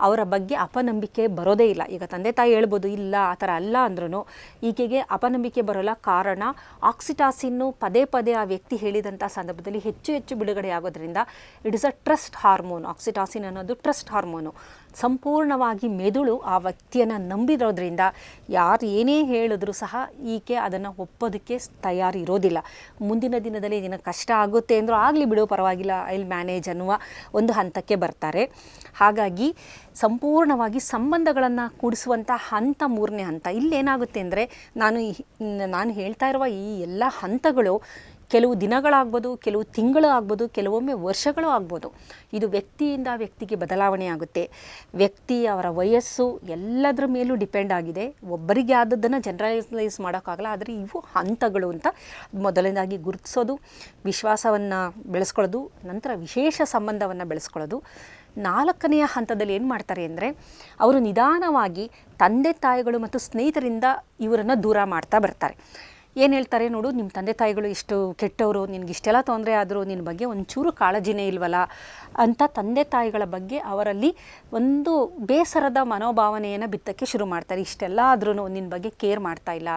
ಅವರ ಬಗ್ಗೆ ಅಪನಂಬಿಕೆ ಬರೋದೇ ಇಲ್ಲ. ಈಗ ತಂದೆ ತಾಯಿ ಹೇಳ್ಬೋದು ಇಲ್ಲ ಆ ಥರ ಅಲ್ಲ ಅಂದ್ರೂ ಈಕೆಗೆ ಅಪನಂಬಿಕೆ ಬರೋಲ್ಲ. ಕಾರಣ ಆಕ್ಸಿಟಾಸಿನ್ನು ಪದೇ ಪದೇ ಆ ವ್ಯಕ್ತಿ ಹೇಳಿದಂಥ ಸಂದರ್ಭದಲ್ಲಿ ಹೆಚ್ಚು ಹೆಚ್ಚು ಬಿಡುಗಡೆ ಆಗೋದ್ರಿಂದ it is a trust hormone. Oxytocin ಅನ್ನೋದು ಟ್ರಸ್ಟ್ ಹಾರ್ಮೋನು. ಸಂಪೂರ್ಣವಾಗಿ ಮೆದುಳು ಆ ವ್ಯಕ್ತಿಯನ್ನು ನಂಬಿರೋದ್ರಿಂದ ಯಾರು ಏನೇ ಹೇಳಿದ್ರು ಸಹ ಈಕೆ ಅದನ್ನು ಒಪ್ಪೋದಕ್ಕೆ ತಯಾರಿರೋದಿಲ್ಲ. ಮುಂದಿನ ದಿನದಲ್ಲಿ ಇದನ್ನು ಕಷ್ಟ ಆಗುತ್ತೆ ಅಂದರೂ ಆಗಲಿ ಬಿಡು ಪರವಾಗಿಲ್ಲ, ಐ ವಿಲ್ ಮ್ಯಾನೇಜ್ ಅನ್ನುವ ಒಂದು ಹಂತಕ್ಕೆ ಬರ್ತಾರೆ. ಹಾಗಾಗಿ ಸಂಪೂರ್ಣವಾಗಿ ಸಂಬಂಧಗಳನ್ನು ಕೂಡಿಸುವಂಥ ಹಂತ 3ನೇ ಹಂತ. ಇಲ್ಲೇನಾಗುತ್ತೆ ಅಂದರೆ, ನಾನು ಹೇಳ್ತಾ ಇರುವ ಈ ಎಲ್ಲ ಹಂತಗಳು ಕೆಲವು ದಿನಗಳಾಗ್ಬೋದು, ಕೆಲವು ತಿಂಗಳು ಆಗ್ಬೋದು, ಕೆಲವೊಮ್ಮೆ ವರ್ಷಗಳು ಆಗ್ಬೋದು. ಇದು ವ್ಯಕ್ತಿಯಿಂದ ವ್ಯಕ್ತಿಗೆ ಬದಲಾವಣೆ ಆಗುತ್ತೆ. ವ್ಯಕ್ತಿ, ಅವರ ವಯಸ್ಸು ಎಲ್ಲದರ ಮೇಲೂ ಡಿಪೆಂಡ್ ಆಗಿದೆ. ಒಬ್ಬರಿಗೆ ಆದದ್ದನ್ನು ಜನರಲೈಸ್ ಮಾಡೋಕ್ಕಾಗಲ್ಲ. ಆದರೆ ಇವು ಹಂತಗಳು ಅಂತ ಮೊದಲನೇದಾಗಿ ಗುರುತಿಸೋದು, ವಿಶ್ವಾಸವನ್ನು ಬೆಳೆಸ್ಕೊಳ್ಳೋದು, ನಂತರ ವಿಶೇಷ ಸಂಬಂಧವನ್ನು ಬೆಳೆಸ್ಕೊಳ್ಳೋದು. 4ನೆಯ ಹಂತದಲ್ಲಿ ಏನು ಮಾಡ್ತಾರೆ ಅಂದರೆ, ಅವರು ನಿಧಾನವಾಗಿ ತಂದೆ ತಾಯಿಗಳು ಮತ್ತು ಸ್ನೇಹಿತರಿಂದ ಇವರನ್ನು ದೂರ ಮಾಡ್ತಾ ಬರ್ತಾರೆ. ಏನು ಹೇಳ್ತಾರೆ, ನೋಡು ನಿಮ್ಮ ತಂದೆ ತಾಯಿಗಳು ಇಷ್ಟು ಕೆಟ್ಟವರು, ನಿನಗಿಷ್ಟೆಲ್ಲ ತೊಂದರೆ ಆದರೂ ನಿನ್ನ ಬಗ್ಗೆ ಒಂಚೂರು ಕಾಳಜಿನೇ ಇಲ್ವಲ್ಲ ಅಂತ ತಂದೆ ತಾಯಿಗಳ ಬಗ್ಗೆ ಅವರಲ್ಲಿ ಒಂದು ಬೇಸರದ ಮನೋಭಾವನೆಯನ್ನು ಬಿತ್ತಕ್ಕೆ ಶುರು ಮಾಡ್ತಾರೆ. ಇಷ್ಟೆಲ್ಲ ಆದ್ರೂ ನಿನ್ನ ಬಗ್ಗೆ ಕೇರ್ ಮಾಡ್ತಾ ಇಲ್ಲ,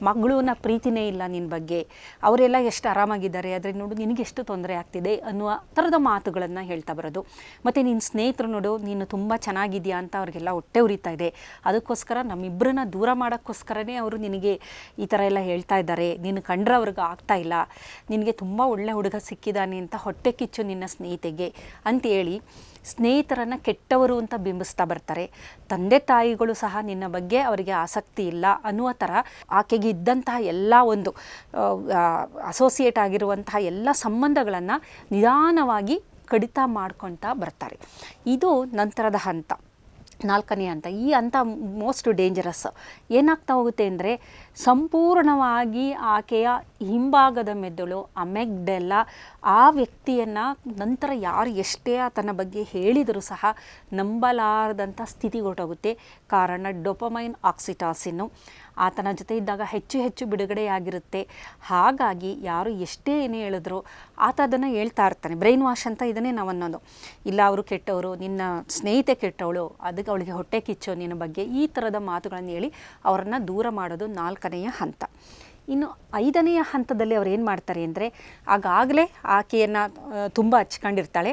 ಮಗಳನ್ನ ಪ್ರೀತಿನೇ ಇಲ್ಲ ನಿನ್ನ ಬಗ್ಗೆ, ಅವರೆಲ್ಲ ಎಷ್ಟು ಆರಾಮಾಗಿದ್ದಾರೆ, ಆದರೆ ನೋಡು ನಿನಗೆಷ್ಟು ತೊಂದರೆ ಆಗ್ತಿದೆ ಅನ್ನುವ ಥರದ ಮಾತುಗಳನ್ನು ಹೇಳ್ತಾ ಬರೋದು. ಮತ್ತು ನಿನ್ನ ಸ್ನೇಹಿತರು ನೋಡು ನೀನು ತುಂಬ ಚೆನ್ನಾಗಿದೆಯಾ ಅಂತ ಅವ್ರಿಗೆಲ್ಲ ಹೊಟ್ಟೆ ಉರಿತಾ ಇದೆ, ಅದಕ್ಕೋಸ್ಕರ ನಮ್ಮಿಬ್ಬರನ್ನ ದೂರ ಮಾಡೋಕ್ಕೋಸ್ಕರನೇ ಅವರು ನಿನಗೆ ಈ ಥರ ಎಲ್ಲ ಹೇಳ್ತಾ ಇದ್ದಾರೆ, ನೀನು ಕಂಡ್ರೆ ಅವ್ರಿಗೆ ಆಗ್ತಾ ಇಲ್ಲ, ನಿನಗೆ ತುಂಬ ಒಳ್ಳೆ ಹುಡುಗ ಸಿಕ್ಕಿದ್ದಾನೆ ಅಂತ ಹೊಟ್ಟೆ ಕಿಚ್ಚು ನಿನ್ನ ಸ್ನೇಹಿತೆಗೆ ಅಂತೇಳಿ ಸ್ನೇಹಿತರನ್ನು ಕೆಟ್ಟವರು ಅಂತ ಬಿಂಬಿಸ್ತಾ ಬರ್ತಾರೆ. ತಂದೆ ತಾಯಿಗಳು ಸಹ ನಿನ್ನ ಬಗ್ಗೆ ಅವರಿಗೆ ಆಸಕ್ತಿ ಇಲ್ಲ ಅನ್ನುವ ಥರ ಆಕೆಗೆ ಇದ್ದಂತಹ ಎಲ್ಲ ಒಂದು ಅಸೋಸಿಯೇಟ್ ಆಗಿರುವಂತಹ ಎಲ್ಲ ಸಂಬಂಧಗಳನ್ನು ನಿಧಾನವಾಗಿ ಕಡಿತ ಮಾಡ್ಕೊಳ್ತಾ ಬರ್ತಾರೆ. ಇದು ನಂತರದ ಹಂತ, 4ನೇ ಹಂತ. ಈ ಹಂತ ಮೋಸ್ಟ್ ಡೇಂಜರಸ್. ಏನಾಗ್ತಾ ಹೋಗುತ್ತೆ ಅಂದರೆ, ಸಂಪೂರ್ಣವಾಗಿ ಆಕೆಯ ಹಿಂಭಾಗದ ಮೆದುಳು, ಅಮೆಗ್ಡೆಲ್ಲ, ಆ ವ್ಯಕ್ತಿಯನ್ನು ನಂತರ ಯಾರು ಎಷ್ಟೇ ಆತನ ಬಗ್ಗೆ ಹೇಳಿದರೂ ಸಹ ನಂಬಲಾರದಂಥ ಸ್ಥಿತಿಗೊಟ್ಟೋಗುತ್ತೆ. ಕಾರಣ ಡೋಪಮೈನ್, ಆಕ್ಸಿಟಾಸಿನ್ನು ಆತನ ಜೊತೆ ಇದ್ದಾಗ ಹೆಚ್ಚು ಹೆಚ್ಚು ಬಿಡುಗಡೆಯಾಗಿರುತ್ತೆ. ಹಾಗಾಗಿ ಯಾರು ಎಷ್ಟೇ ಏನೇ ಹೇಳಿದ್ರು ಆತ ಅದನ್ನು ಹೇಳ್ತಾ ಇರ್ತಾನೆ. ಬ್ರೈನ್ ವಾಶ್ ಅಂತ ಇದನ್ನೇ ನಾವು ಅನ್ನೋದು. ಇಲ್ಲ ಅವರು ಕೆಟ್ಟವರು, ನಿನ್ನ ಸ್ನೇಹಿತೆ ಕೆಟ್ಟವಳು, ಅದಕ್ಕೆ ಅವಳಿಗೆ ಹೊಟ್ಟೆ ಕಿಚ್ಚು ನಿನ್ನ ಬಗ್ಗೆ, ಈ ಥರದ ಮಾತುಗಳನ್ನು ಹೇಳಿ ಅವರನ್ನು ದೂರ ಮಾಡೋದು 4ನೆಯ ಹಂತ. ಇನ್ನು 5ನೆಯ ಹಂತದಲ್ಲಿ ಅವ್ರು ಏನು ಮಾಡ್ತಾರೆ ಅಂದರೆ, ಆಗಾಗಲೇ ಆಕೆಯನ್ನು ತುಂಬ ಹಚ್ಕೊಂಡಿರ್ತಾಳೆ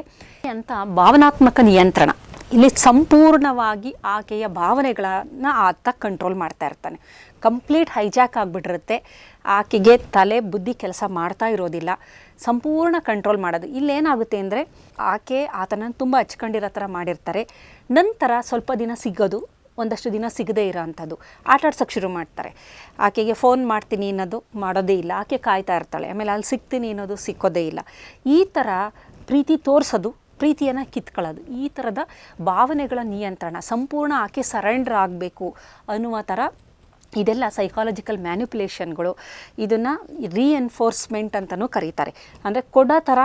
ಅಂತ ಭಾವನಾತ್ಮಕ ನಿಯಂತ್ರಣ. ಇಲ್ಲಿ ಸಂಪೂರ್ಣವಾಗಿ ಆಕೆಯ ಭಾವನೆಗಳನ್ನು ಆತ ಕಂಟ್ರೋಲ್ ಮಾಡ್ತಾ ಇರ್ತಾನೆ. ಕಂಪ್ಲೀಟ್ ಹೈಜಾಕ್ ಆಗಿಬಿಟ್ಟಿರುತ್ತೆ. ಆಕೆಗೆ ತಲೆ ಬುದ್ಧಿ ಕೆಲಸ ಮಾಡ್ತಾ ಇರೋದಿಲ್ಲ, ಸಂಪೂರ್ಣ ಕಂಟ್ರೋಲ್ ಮಾಡೋದು. ಇಲ್ಲೇನಾಗುತ್ತೆ ಅಂದರೆ, ಆಕೆ ಆತನನ್ನು ತುಂಬ ಹಚ್ಕೊಂಡಿರೋ ಥರ ಮಾಡಿರ್ತಾರೆ. ನಂತರ ಸ್ವಲ್ಪ ದಿನ ಸಿಗೋದು, ಒಂದಷ್ಟು ದಿನ ಸಿಗದೇ ಇರೋ ಅಂಥದ್ದು, ಆಟಾಡ್ಸೋಕ್ಕೆ ಶುರು ಮಾಡ್ತಾರೆ. ಆಕೆಗೆ ಫೋನ್ ಮಾಡ್ತೀನಿ ಅನ್ನೋದು ಮಾಡೋದೇ ಇಲ್ಲ, ಆಕೆ ಕಾಯ್ತಾ ಇರ್ತಾಳೆ. ಆಮೇಲೆ ಅಲ್ಲಿ ಸಿಗ್ತೀನಿ ಅನ್ನೋದು ಸಿಕ್ಕೋದೇ ಇಲ್ಲ. ಈ ಥರ ಪ್ರೀತಿ ತೋರಿಸೋದು, ಪ್ರೀತಿಯನ್ನು ಕಿತ್ಕೊಳ್ಳೋದು, ಈ ಥರದ ಭಾವನೆಗಳ ನಿಯಂತ್ರಣ, ಸಂಪೂರ್ಣ ಆಕೆ ಸರೆಂಡರ್ ಆಗಬೇಕು ಅನ್ನುವ ಥರ ಇದೆಲ್ಲ ಸೈಕಾಲಜಿಕಲ್ ಮ್ಯಾನಿಪ್ಯುಲೇಷನ್ಗಳು. ಇದನ್ನು ರೀಎನ್ಫೋರ್ಸ್ಮೆಂಟ್ ಅಂತಲೂ ಕರೀತಾರೆ. ಅಂದರೆ ಕೊಡೋ ಥರ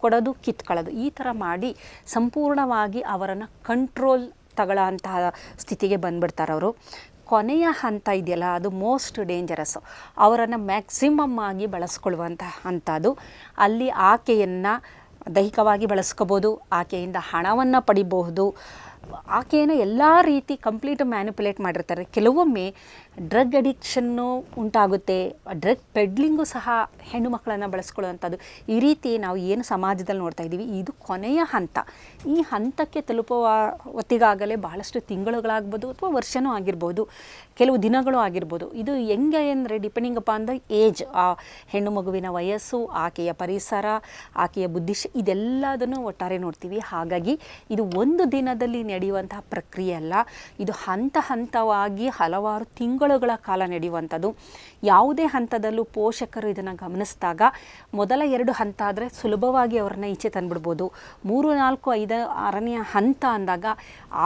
ಕೊಡೋದು ಕಿತ್ಕೊಳ್ಳೋದು, ಈ ಥರ ಮಾಡಿ ಸಂಪೂರ್ಣವಾಗಿ ಅವರನ್ನು ಕಂಟ್ರೋಲ್ ತಗೊಳ್ಳೋಂತಹ ಸ್ಥಿತಿಗೆ ಬಂದುಬಿಡ್ತಾರೆ ಅವರು. ಕೊನೆಯ ಹಂತ ಇದೆಯಲ್ಲ, ಅದು ಮೋಸ್ಟ್ ಡೇಂಜರಸ್ಸು. ಅವರನ್ನು ಮ್ಯಾಕ್ಸಿಮಮ್ ಆಗಿ ಬಳಸ್ಕೊಳ್ಳುವಂತಹ ಹಂತ ಅದು. ಅಲ್ಲಿ ಆಕೆಯನ್ನು ದೈಹಿಕವಾಗಿ ಬಳಸ್ಕೋಬೋದು, ಆಕೆಯಿಂದ ಹಣವನ್ನು ಪಡಿಬಹುದು, ಆಕೆಯನ್ನು ಎಲ್ಲ ರೀತಿ ಕಂಪ್ಲೀಟ್ ಮ್ಯಾನಿಪುಲೇಟ್ ಮಾಡಿರ್ತಾರೆ. ಕೆಲವೊಮ್ಮೆ ಡ್ರಗ್ ಅಡಿಕ್ಷನ್ನು ಉಂಟಾಗುತ್ತೆ, ಡ್ರಗ್ ಪೆಡ್ಲಿಂಗು ಸಹ ಹೆಣ್ಣು ಮಕ್ಕಳನ್ನು ಬಳಸ್ಕೊಳ್ಳುವಂಥದ್ದು. ಈ ರೀತಿ ನಾವು ಏನು ಸಮಾಜದಲ್ಲಿ ನೋಡ್ತಾ ಇದ್ದೀವಿ, ಇದು ಕೊನೆಯ ಹಂತ. ಈ ಹಂತಕ್ಕೆ ತಲುಪುವ ಹೊತ್ತಿಗಾಗಲೇ ಬಹಳಷ್ಟು ತಿಂಗಳುಗಳಾಗ್ಬೋದು ಅಥವಾ ವರ್ಷವೂ ಆಗಿರ್ಬೋದು, ಕೆಲವು ದಿನಗಳು ಆಗಿರ್ಬೋದು. ಇದು ಹೆಂಗೆ ಅಂದರೆ ಡಿಪೆಂಡಿಂಗ್ ಅಪಾನ್ ದ ಏಜ್, ಆ ಹೆಣ್ಣು ಮಗುವಿನ ವಯಸ್ಸು, ಆಕೆಯ ಪರಿಸರ, ಆಕೆಯ ಇದೆಲ್ಲದನ್ನು ಒಟ್ಟಾರೆ ನೋಡ್ತೀವಿ. ಹಾಗಾಗಿ ಇದು ಒಂದು ದಿನದಲ್ಲಿ ನಡೆಯುವಂತಹ ಪ್ರಕ್ರಿಯೆ ಅಲ್ಲ, ಇದು ಹಂತ ಹಂತವಾಗಿ ಹಲವಾರು ತಿಂಗಳುಗಳ ಕಾಲ ನಡೆಯುವಂಥದ್ದು. ಯಾವುದೇ ಹಂತದಲ್ಲೂ ಪೋಷಕರು ಇದನ್ನು ಗಮನಿಸಿದಾಗ ಮೊದಲ 2 ಹಂತ ಆದರೆ ಸುಲಭವಾಗಿ ಅವರನ್ನು ಈಚೆ ತಂದುಬಿಡ್ಬೋದು. 3, 4, 5, 6ನೇ ಹಂತ ಅಂದಾಗ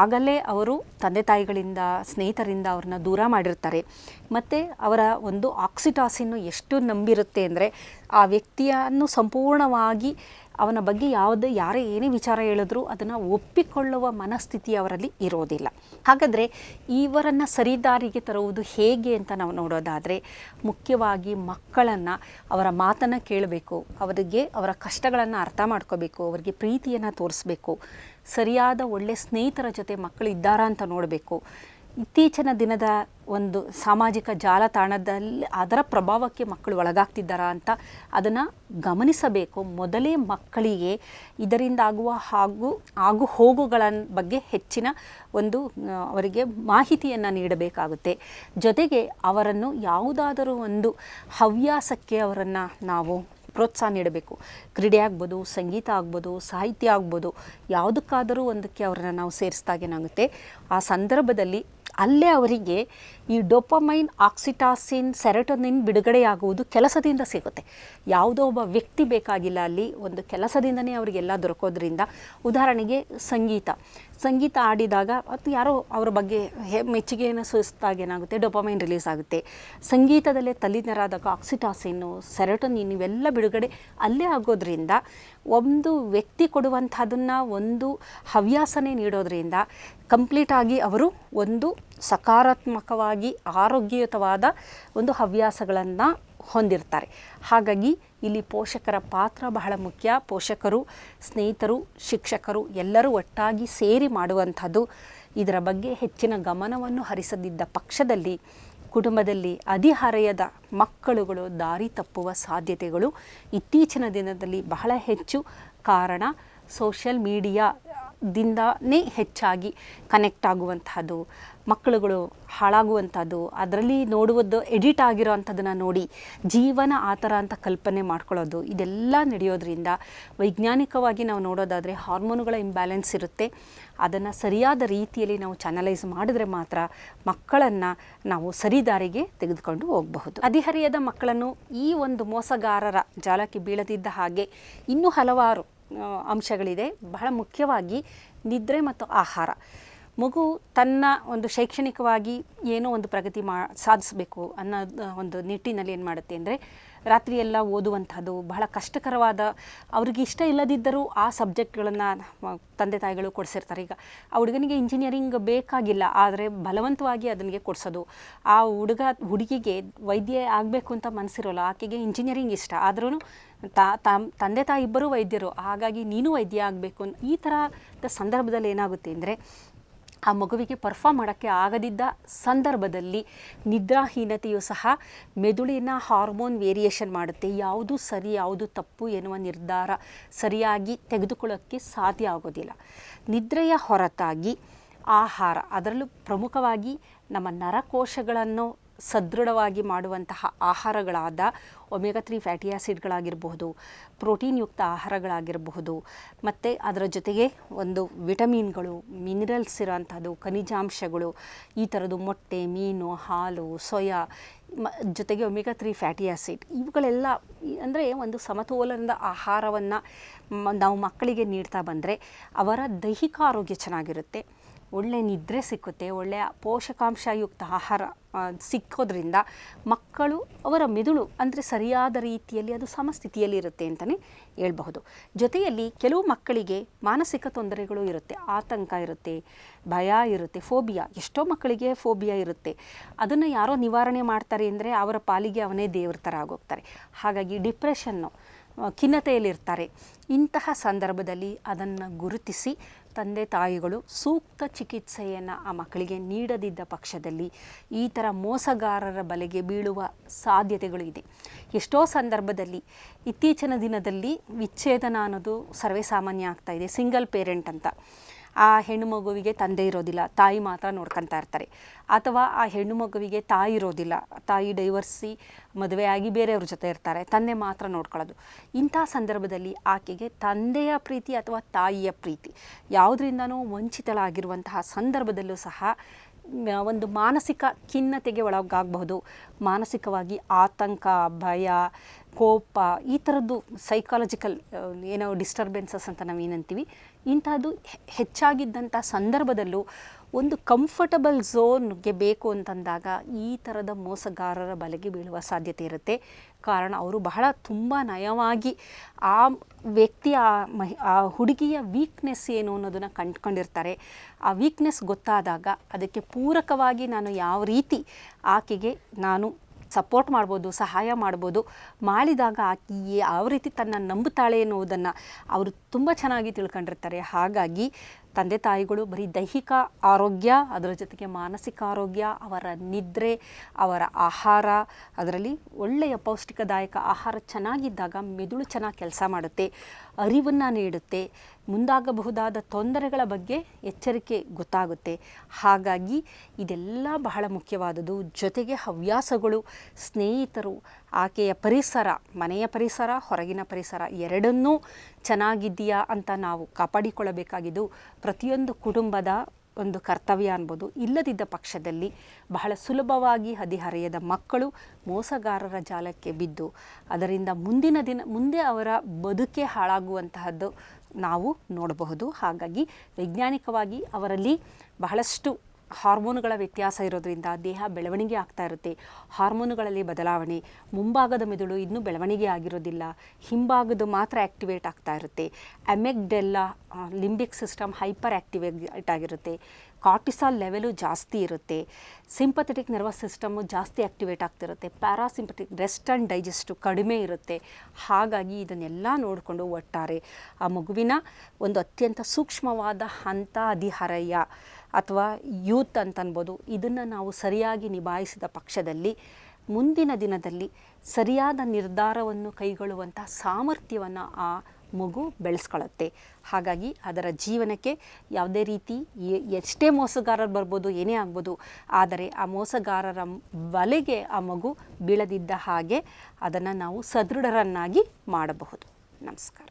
ಆಗಲೇ ಅವರು ತಂದೆ ತಾಯಿಗಳಿಂದ, ಸ್ನೇಹಿತರಿಂದ ಅವ್ರನ್ನ ದೂರ ಮಾಡಿರ್ತಾರೆ. ಮತ್ತು ಅವರ ಒಂದು ಆಕ್ಸಿಟಾಸಿನ್ನು ಎಷ್ಟು ನಂಬಿರುತ್ತೆ ಅಂದರೆ, ಆ ವ್ಯಕ್ತಿಯನ್ನು ಸಂಪೂರ್ಣವಾಗಿ ಅವನ ಬಗ್ಗೆ ಯಾರೇ ಏನೇ ವಿಚಾರ ಹೇಳಿದ್ರು ಅದನ್ನು ಒಪ್ಪಿಕೊಳ್ಳುವ ಮನಸ್ಥಿತಿ ಅವರಲ್ಲಿ ಇರೋದಿಲ್ಲ. ಹಾಗಾದರೆ ಇವರನ್ನು ಸರಿದಾರಿಗೆ ತರುವುದು ಹೇಗೆ ಅಂತ ನಾವು ನೋಡೋದಾದರೆ, ಮುಖ್ಯವಾಗಿ ಮಕ್ಕಳನ್ನು, ಅವರ ಮಾತನ್ನು ಕೇಳಬೇಕು, ಅವರಿಗೆ ಅವರ ಕಷ್ಟಗಳನ್ನು ಅರ್ಥ ಮಾಡ್ಕೋಬೇಕು, ಅವರಿಗೆ ಪ್ರೀತಿಯನ್ನು ತೋರಿಸ್ಬೇಕು, ಸರಿಯಾದ ಒಳ್ಳೆ ಸ್ನೇಹಿತರ ಜೊತೆ ಮಕ್ಕಳು ಇದ್ದಾರಾ ಅಂತ ನೋಡಬೇಕು. ಇತ್ತೀಚಿನ ದಿನದ ಒಂದು ಸಾಮಾಜಿಕ ಜಾಲತಾಣದಲ್ಲಿ ಅದರ ಪ್ರಭಾವಕ್ಕೆ ಮಕ್ಕಳು ಒಳಗಾಗ್ತಿದ್ದಾರಾ ಅಂತ ಅದನ್ನು ಗಮನಿಸಬೇಕು. ಮೊದಲೇ ಮಕ್ಕಳಿಗೆ ಇದರಿಂದ ಆಗು ಹೋಗುಗಳ ಬಗ್ಗೆ ಹೆಚ್ಚಿನ ಒಂದು ಅವರಿಗೆ ಮಾಹಿತಿಯನ್ನು ನೀಡಬೇಕಾಗುತ್ತೆ. ಜೊತೆಗೆ ಅವರನ್ನು ಯಾವುದಾದರೂ ಒಂದು ಹವ್ಯಾಸಕ್ಕೆ ಅವರನ್ನು ನಾವು ಪ್ರೋತ್ಸಾಹ ನೀಡಬೇಕು. ಕ್ರೀಡೆ ಆಗ್ಬೋದು, ಸಂಗೀತ ಆಗ್ಬೋದು, ಸಾಹಿತ್ಯ ಆಗ್ಬೋದು, ಯಾವುದಕ್ಕಾದರೂ ಒಂದಕ್ಕೆ ಅವರನ್ನು ನಾವು ಸೇರಿಸಿದಾಗೇನಾಗುತ್ತೆ, ಆ ಸಂದರ್ಭದಲ್ಲಿ ಅಲ್ಲೇ ಅವರಿಗೆ ಈ ಡೋಪಮೈನ್, ಆಕ್ಸಿಟಾಸಿನ್, ಸೆರೋಟೋನಿನ್ ಬಿಡುಗಡೆಯಾಗುವುದು ಕೆಲಸದಿಂದ ಸಿಗುತ್ತೆ. ಯಾವುದೋ ಒಬ್ಬ ವ್ಯಕ್ತಿ ಬೇಕಾಗಿಲ್ಲ, ಅಲ್ಲಿ ಒಂದು ಕೆಲಸದಿಂದನೇ ಅವರಿಗೆಲ್ಲ ದೊರಕೋದ್ರಿಂದ. ಉದಾಹರಣೆಗೆ ಸಂಗೀತ ಆಡಿದಾಗ ಅದು ಯಾರೋ ಅವರ ಬಗ್ಗೆ ಮೆಚ್ಚುಗೆಯನ್ನು ಸೂಚಿಸಿದಾಗ ಏನಾಗುತ್ತೆ, ಡೋಪಮೈನ್ ರಿಲೀಸ್ ಆಗುತ್ತೆ. ಸಂಗೀತದಲ್ಲೇ ತಲ್ಲೀನರಾದಾಗ ಆಕ್ಸಿಟಾಸಿನ್ನು, ಸೆರೋಟೋನಿನ್ ಇವೆಲ್ಲ ಬಿಡುಗಡೆ ಅಲ್ಲೇ ಆಗೋದ್ರಿಂದ ಒಂದು ವ್ಯಕ್ತಿ ಕೊಡುವಂಥದ್ದನ್ನು ಒಂದು ಹವ್ಯಾಸನೆ ನೀಡೋದ್ರಿಂದ ಕಂಪ್ಲೀಟಾಗಿ ಅವರು ಒಂದು ಸಕಾರಾತ್ಮಕವಾಗಿ ಆರೋಗ್ಯಯುತವಾದ ಒಂದು ಹವ್ಯಾಸಗಳನ್ನು ಹೊಂದಿರ್ತಾರೆ. ಹಾಗಾಗಿ ಇಲ್ಲಿ ಪೋಷಕರ ಪಾತ್ರ ಬಹಳ ಮುಖ್ಯ. ಪೋಷಕರು, ಸ್ನೇಹಿತರು, ಶಿಕ್ಷಕರು ಎಲ್ಲರೂ ಒಟ್ಟಾಗಿ ಸೇರಿ ಮಾಡುವಂಥದ್ದು. ಇದರ ಬಗ್ಗೆ ಹೆಚ್ಚಿನ ಗಮನವನ್ನು ಹರಿಸದಿದ್ದ ಪಕ್ಷದಲ್ಲಿ ಕುಟುಂಬದಲ್ಲಿ ಹದಿಹರೆಯದ ಮಕ್ಕಳುಗಳು ದಾರಿ ತಪ್ಪುವ ಸಾಧ್ಯತೆಗಳು ಇತ್ತೀಚಿನ ದಿನದಲ್ಲಿ ಬಹಳ ಹೆಚ್ಚು. ಕಾರಣ ಸೋಷಿಯಲ್ ಮೀಡಿಯಾದಿಂದನೇ ಹೆಚ್ಚಾಗಿ ಕನೆಕ್ಟ್ ಆಗುವಂಥದ್ದು, ಮಕ್ಕಳುಗಳು ಹಾಳಾಗುವಂಥದ್ದು, ಅದರಲ್ಲಿ ನೋಡುವುದು ಎಡಿಟ್ ಆಗಿರೋ ಅಂಥದ್ದನ್ನು ನೋಡಿ ಜೀವನ ಆ ಥರ ಅಂತ ಕಲ್ಪನೆ ಮಾಡ್ಕೊಳ್ಳೋದು, ಇದೆಲ್ಲ ನಡೆಯೋದ್ರಿಂದ ವೈಜ್ಞಾನಿಕವಾಗಿ ನಾವು ನೋಡೋದಾದರೆ ಹಾರ್ಮೋನುಗಳ ಇಂಬ್ಯಾಲೆನ್ಸ್ ಇರುತ್ತೆ. ಅದನ್ನು ಸರಿಯಾದ ರೀತಿಯಲ್ಲಿ ನಾವು ಚಾನಲೈಸ್ ಮಾಡಿದ್ರೆ ಮಾತ್ರ ಮಕ್ಕಳನ್ನು ನಾವು ಸರಿದಾರಿಗೆ ತೆಗೆದುಕೊಂಡು ಹೋಗಬಹುದು. ಹದಿಹರೆಯದ ಮಕ್ಕಳನ್ನು ಈ ಒಂದು ಮೋಸಗಾರರ ಜಾಲಕ್ಕೆ ಬೀಳದಿದ್ದ ಹಾಗೆ ಇನ್ನೂ ಹಲವಾರು ಅಂಶಗಳಿದೆ. ಬಹಳ ಮುಖ್ಯವಾಗಿ ನಿದ್ರೆ ಮತ್ತು ಆಹಾರ. ಮಗು ತನ್ನ ಒಂದು ಶೈಕ್ಷಣಿಕವಾಗಿ ಏನೋ ಒಂದು ಪ್ರಗತಿ ಸಾಧಿಸಬೇಕು ಅನ್ನೋ ಒಂದು ನಿಟ್ಟಿನಲ್ಲಿ ಏನು ಮಾಡುತ್ತೆ ಅಂದರೆ ರಾತ್ರಿ ಎಲ್ಲ ಓದುವಂಥದ್ದು, ಬಹಳ ಕಷ್ಟಕರವಾದ, ಅವ್ರಿಗೆ ಇಷ್ಟ ಇಲ್ಲದಿದ್ದರೂ ಆ ಸಬ್ಜೆಕ್ಟ್ಗಳನ್ನು ತಂದೆ ತಾಯಿಗಳು ಕೊಡಿಸಿರ್ತಾರೆ. ಈಗ ಆ ಹುಡುಗನಿಗೆ ಇಂಜಿನಿಯರಿಂಗ್ ಬೇಕಾಗಿಲ್ಲ, ಆದರೆ ಬಲವಂತವಾಗಿ ಅದನಿಗೆ ಕೊಡಿಸೋದು. ಆ ಹುಡುಗಿಗೆ ವೈದ್ಯ ಆಗಬೇಕು ಅಂತ ಮನಸ್ಸಿರೋಲ್ಲ, ಆಕೆಗೆ ಇಂಜಿನಿಯರಿಂಗ್ ಇಷ್ಟ, ಆದ್ರೂ ತಂದೆ ತಾಯಿ ಇಬ್ಬರೂ ವೈದ್ಯರು, ಹಾಗಾಗಿ ನೀನು ವೈದ್ಯ ಆಗಬೇಕು. ಈ ಥರದ ಸಂದರ್ಭದಲ್ಲಿ ಏನಾಗುತ್ತೆ ಅಂದರೆ ಆ ಮಗುವಿಗೆ ಪರ್ಫಾರ್ಮ್ ಮಾಡೋಕ್ಕೆ ಆಗದಿದ್ದ ಸಂದರ್ಭದಲ್ಲಿ ನಿದ್ರಾಹೀನತೆಯು ಸಹ ಮೆದುಳಿನ ಹಾರ್ಮೋನ್ ವೇರಿಯೇಷನ್ ಮಾಡುತ್ತೆ. ಯಾವುದು ಸರಿ ಯಾವುದು ತಪ್ಪು ಎನ್ನುವ ನಿರ್ಧಾರ ಸರಿಯಾಗಿ ತೆಗೆದುಕೊಳ್ಳೋಕ್ಕೆ ಸಾಧ್ಯ ಆಗೋದಿಲ್ಲ. ನಿದ್ರೆಯ ಹೊರತಾಗಿ ಆಹಾರ, ಅದರಲ್ಲೂ ಪ್ರಮುಖವಾಗಿ ನಮ್ಮ ನರಕೋಶಗಳನ್ನು ಸದೃಢವಾಗಿ ಮಾಡುವಂತಹ ಆಹಾರಗಳಾದ ಒಮೆಗಾ 3 ಫ್ಯಾಟಿ ಆ್ಯಸಿಡ್ಗಳಾಗಿರಬಹುದು, ಪ್ರೋಟೀನ್ಯುಕ್ತ ಆಹಾರಗಳಾಗಿರಬಹುದು, ಮತ್ತು ಅದರ ಜೊತೆಗೆ ಒಂದು ವಿಟಮಿನ್ಗಳು, ಮಿನರಲ್ಸ್ ಇರೋಂಥದ್ದು, ಖನಿಜಾಂಶಗಳು, ಈ ಥರದ್ದು ಮೊಟ್ಟೆ, ಮೀನು, ಹಾಲು, ಸೋಯಾ, ಜೊತೆಗೆ ಒಮೆಗಾ 3 ಫ್ಯಾಟಿ ಆ್ಯಸಿಡ್, ಇವುಗಳೆಲ್ಲ ಅಂದರೆ ಒಂದು ಸಮತೋಲನದ ಆಹಾರವನ್ನು ನಾವು ಮಕ್ಕಳಿಗೆ ನೀಡ್ತಾ ಬಂದರೆ ಅವರ ದೈಹಿಕ ಆರೋಗ್ಯ ಚೆನ್ನಾಗಿರುತ್ತೆ, ಒಳ್ಳೆಯ ನಿದ್ರೆ ಸಿಕ್ಕುತ್ತೆ, ಒಳ್ಳೆಯ ಪೋಷಕಾಂಶಯುಕ್ತ ಆಹಾರ ಸಿಕ್ಕೋದ್ರಿಂದ ಮಕ್ಕಳು, ಅವರ ಮೆದುಳು ಅಂದರೆ ಸರಿಯಾದ ರೀತಿಯಲ್ಲಿ ಅದು ಸಮಸ್ಥಿತಿಯಲ್ಲಿ ಇರುತ್ತೆ ಅಂತಲೇ ಹೇಳ್ಬಹುದು. ಜೊತೆಯಲ್ಲಿ ಕೆಲವು ಮಕ್ಕಳಿಗೆ ಮಾನಸಿಕ ತೊಂದರೆಗಳು ಇರುತ್ತೆ, ಆತಂಕ ಇರುತ್ತೆ, ಭಯ ಇರುತ್ತೆ, ಫೋಬಿಯಾ. ಎಷ್ಟೋ ಮಕ್ಕಳಿಗೆ ಫೋಬಿಯಾ ಇರುತ್ತೆ. ಅದನ್ನು ಯಾರೋ ನಿವಾರಣೆ ಮಾಡ್ತಾರೆ ಅಂದರೆ ಅವರ ಪಾಲಿಗೆ ಅವನೇ ದೇವ್ರ ಥರ ಆಗೋಗ್ತಾರೆ. ಹಾಗಾಗಿ ಡಿಪ್ರೆಷನ್ನು, ಖಿನ್ನತೆಯಲ್ಲಿರ್ತಾರೆ. ಇಂತಹ ಸಂದರ್ಭದಲ್ಲಿ ಅದನ್ನು ಗುರುತಿಸಿ ತಂದೆ ತಾಯಿಗಳು ಸೂಕ್ತ ಚಿಕಿತ್ಸೆಯನ್ನು ಆ ಮಕ್ಕಳಿಗೆ ನೀಡದಿದ್ದ ಪಕ್ಷದಲ್ಲಿ ಈ ಥರ ಮೋಸಗಾರರ ಬಲೆಗೆ ಬೀಳುವ ಸಾಧ್ಯತೆಗಳು ಇದೆ. ಎಷ್ಟೋ ಸಂದರ್ಭದಲ್ಲಿ ಇತ್ತೀಚಿನ ದಿನದಲ್ಲಿ ವಿಚ್ಛೇದನ ಅನ್ನೋದು ಸರ್ವೇ ಸಾಮಾನ್ಯ ಆಗ್ತಾ ಇದೆ. ಸಿಂಗಲ್ ಪೇರೆಂಟ್ ಅಂತ, ಆ ಹೆಣ್ಣು ಮಗುವಿಗೆ ತಂದೆ ಇರೋದಿಲ್ಲ, ತಾಯಿ ಮಾತ್ರ ನೋಡ್ಕೊತಾ ಇರ್ತಾರೆ. ಅಥವಾ ಆ ಹೆಣ್ಣು ಮಗುವಿಗೆ ತಾಯಿ ಇರೋದಿಲ್ಲ, ತಾಯಿ ಡೈವರ್ಸಿ ಮದುವೆಯಾಗಿ ಬೇರೆಯವ್ರ ಜೊತೆ ಇರ್ತಾರೆ, ತಂದೆ ಮಾತ್ರ ನೋಡ್ಕೊಳ್ಳೋದು. ಇಂಥ ಸಂದರ್ಭದಲ್ಲಿ ಆಕೆಗೆ ತಂದೆಯ ಪ್ರೀತಿ ಅಥವಾ ತಾಯಿಯ ಪ್ರೀತಿ ಯಾವುದರಿಂದನೂ ವಂಚಿತಳಾಗಿರುವಂತಹ ಸಂದರ್ಭದಲ್ಲೂ ಸಹ ಒಂದು ಮಾನಸಿಕ ಖಿನ್ನತೆಗೆ ಒಳಗಾಗಬಹುದು. ಮಾನಸಿಕವಾಗಿ ಆತಂಕ, ಭಯ, ಕೋಪ, ಈ ಥರದ್ದು ಸೈಕಾಲಜಿಕಲ್ ಏನೋ ಡಿಸ್ಟರ್ಬೆನ್ಸಸ್ ಅಂತ ನಾವು ಏನಂತೀವಿ, ಇಂಥದ್ದು ಹೆಚ್ಚಾಗಿದ್ದಂಥ ಸಂದರ್ಭದಲ್ಲೂ ಒಂದು ಕಂಫರ್ಟಬಲ್ ಝೋನ್ಗೆ ಬೇಕು ಅಂತಂದಾಗ ಈ ಥರದ ಮೋಸಗಾರರ ಬಲೆಗೆ ಬೀಳುವ ಸಾಧ್ಯತೆ ಇರುತ್ತೆ. ಕಾರಣ ಅವರು ಬಹಳ ತುಂಬ ನಯವಾಗಿ ಆ ವ್ಯಕ್ತಿಯ ಆ ಹುಡುಗಿಯ ವೀಕ್ನೆಸ್ ಏನು ಅನ್ನೋದನ್ನು ಕಂಡುಕೊಂಡಿರ್ತಾರೆ. ಆ ವೀಕ್ನೆಸ್ ಗೊತ್ತಾದಾಗ ಅದಕ್ಕೆ ಪೂರಕವಾಗಿ ನಾನು ಯಾವ ರೀತಿ ಆಕೆಗೆ ನಾನು ಸಪೋರ್ಟ್ ಮಾಡ್ಬೋದು, ಸಹಾಯ ಮಾಡ್ಬೋದು, ಮಾಡಿದಾಗ ಆಕೆ ಯಾವ ರೀತಿ ತನ್ನ ನಂಬುತ್ತಾಳೆ ಎನ್ನುವುದನ್ನು ಅವರು ತುಂಬ ಚೆನ್ನಾಗಿ ತಿಳ್ಕೊಂಡಿರ್ತಾರೆ. ಹಾಗಾಗಿ ತಂದೆ ತಾಯಿಗಳು ಬರೀ ದೈಹಿಕ ಆರೋಗ್ಯ, ಅದರ ಜೊತೆಗೆ ಮಾನಸಿಕ ಆರೋಗ್ಯ, ಅವರ ನಿದ್ರೆ, ಅವರ ಆಹಾರ, ಅದರಲ್ಲಿ ಒಳ್ಳೆಯ ಪೌಷ್ಟಿಕದಾಯಕ ಆಹಾರ ಚೆನ್ನಾಗಿದ್ದಾಗ ಮೆದುಳು ಚೆನ್ನಾಗಿ ಕೆಲಸ ಮಾಡುತ್ತೆ, ಅರಿವನ್ನು ನೀಡುತ್ತೆ, ಮುಂದಾಗಬಹುದಾದ ತೊಂದರೆಗಳ ಬಗ್ಗೆ ಎಚ್ಚರಿಕೆ ಗೊತ್ತಾಗುತ್ತೆ. ಹಾಗಾಗಿ ಇದೆಲ್ಲ ಬಹಳ ಮುಖ್ಯವಾದದ್ದು. ಜೊತೆಗೆ ಹವ್ಯಾಸಗಳು, ಸ್ನೇಹಿತರು, ಆಕೆಯ ಪರಿಸರ, ಮನೆಯ ಪರಿಸರ, ಹೊರಗಿನ ಪರಿಸರ ಎರಡನ್ನೂ ಚೆನ್ನಾಗಿದೆಯಾ ಅಂತ ನಾವು ಕಾಪಾಡಿಕೊಳ್ಳಬೇಕಾಗಿದ್ದು ಪ್ರತಿಯೊಂದು ಕುಟುಂಬದ ಒಂದು ಕರ್ತವ್ಯ ಅನ್ಬೋದು. ಇಲ್ಲದಿದ್ದ ಪಕ್ಷದಲ್ಲಿ ಬಹಳ ಸುಲಭವಾಗಿ ಹದಿಹರೆಯದ ಮಕ್ಕಳು ಮೋಸಗಾರರ ಜಾಲಕ್ಕೆ ಬಿದ್ದು ಅದರಿಂದ ಮುಂದೆ ಅವರ ಬದುಕೇ ಹಾಳಾಗುವಂತಹದ್ದು ನಾವು ನೋಡಬಹುದು. ಹಾಗಾಗಿ ವೈಜ್ಞಾನಿಕವಾಗಿ ಅವರಲ್ಲಿ ಬಹಳಷ್ಟು ಹಾರ್ಮೋನುಗಳ ವ್ಯತ್ಯಾಸ ಇರೋದ್ರಿಂದ ದೇಹ ಬೆಳವಣಿಗೆ ಆಗ್ತಾ ಇರುತ್ತೆ. ಹಾರ್ಮೋನುಗಳಲ್ಲಿ ಬದಲಾವಣೆ, ಮುಂಭಾಗದ ಮೆದುಳು ಇನ್ನೂ ಬೆಳವಣಿಗೆ ಆಗಿರೋದಿಲ್ಲ, ಹಿಂಭಾಗದ ಮಾತ್ರ ಆ್ಯಕ್ಟಿವೇಟ್ ಆಗ್ತಾ ಇರುತ್ತೆ. ಅಮೆಗ್ಡೆಲ್ಲಾ ಲಿಂಬಿಕ್ ಸಿಸ್ಟಮ್ ಹೈಪರ್ ಆ್ಯಕ್ಟಿವೇಟ್ ಆಗಿರುತ್ತೆ. ಕಾರ್ಟಿಸಾಲ್ ಲೆವೆಲು ಜಾಸ್ತಿ ಇರುತ್ತೆ. ಸಿಂಪಥೆಟಿಕ್ ನರ್ವಸ್ ಸಿಸ್ಟಮು ಜಾಸ್ತಿ ಆ್ಯಕ್ಟಿವೇಟ್ ಆಗ್ತಿರುತ್ತೆ. ಪ್ಯಾರಾಸಿಂಪಥೆಟಿಕ್ ರೆಸ್ಟ್ ಆ್ಯಂಡ್ ಡೈಜೆಸ್ಟು ಕಡಿಮೆ ಇರುತ್ತೆ. ಹಾಗಾಗಿ ಇದನ್ನೆಲ್ಲ ನೋಡಿಕೊಂಡು ಒಟ್ಟಾರೆ ಆ ಮಗುವಿನ ಒಂದು ಅತ್ಯಂತ ಸೂಕ್ಷ್ಮವಾದ ಹಂತ ಹದಿಹರೆಯ ಅಥವಾ ಯೂತ್ ಅಂತ ಅನ್ಬೋದು, ಇದನ್ನು ನಾವು ಸರಿಯಾಗಿ ನಿಭಾಯಿಸಿದ ಪಕ್ಷದಲ್ಲಿ ಮುಂದಿನ ದಿನದಲ್ಲಿ ಸರಿಯಾದ ನಿರ್ಧಾರವನ್ನು ಕೈಗೊಳ್ಳುವಂಥ ಸಾಮರ್ಥ್ಯವನ್ನು ಆ ಮಗು ಬೆಳೆಸ್ಕೊಳ್ಳುತ್ತೆ. ಹಾಗಾಗಿ ಅದರ ಜೀವನಕ್ಕೆ ಯಾವುದೇ ರೀತಿ ಎಷ್ಟೇ ಮೋಸಗಾರರು ಬರ್ಬೋದು, ಏನೇ ಆಗ್ಬೋದು, ಆದರೆ ಆ ಮೋಸಗಾರರ ಬಲೆಗೆ ಆ ಮಗು ಬೀಳದಿದ್ದ ಹಾಗೆ ಅದನ್ನು ನಾವು ಸದೃಢರನ್ನಾಗಿ ಮಾಡಬಹುದು. ನಮಸ್ಕಾರ.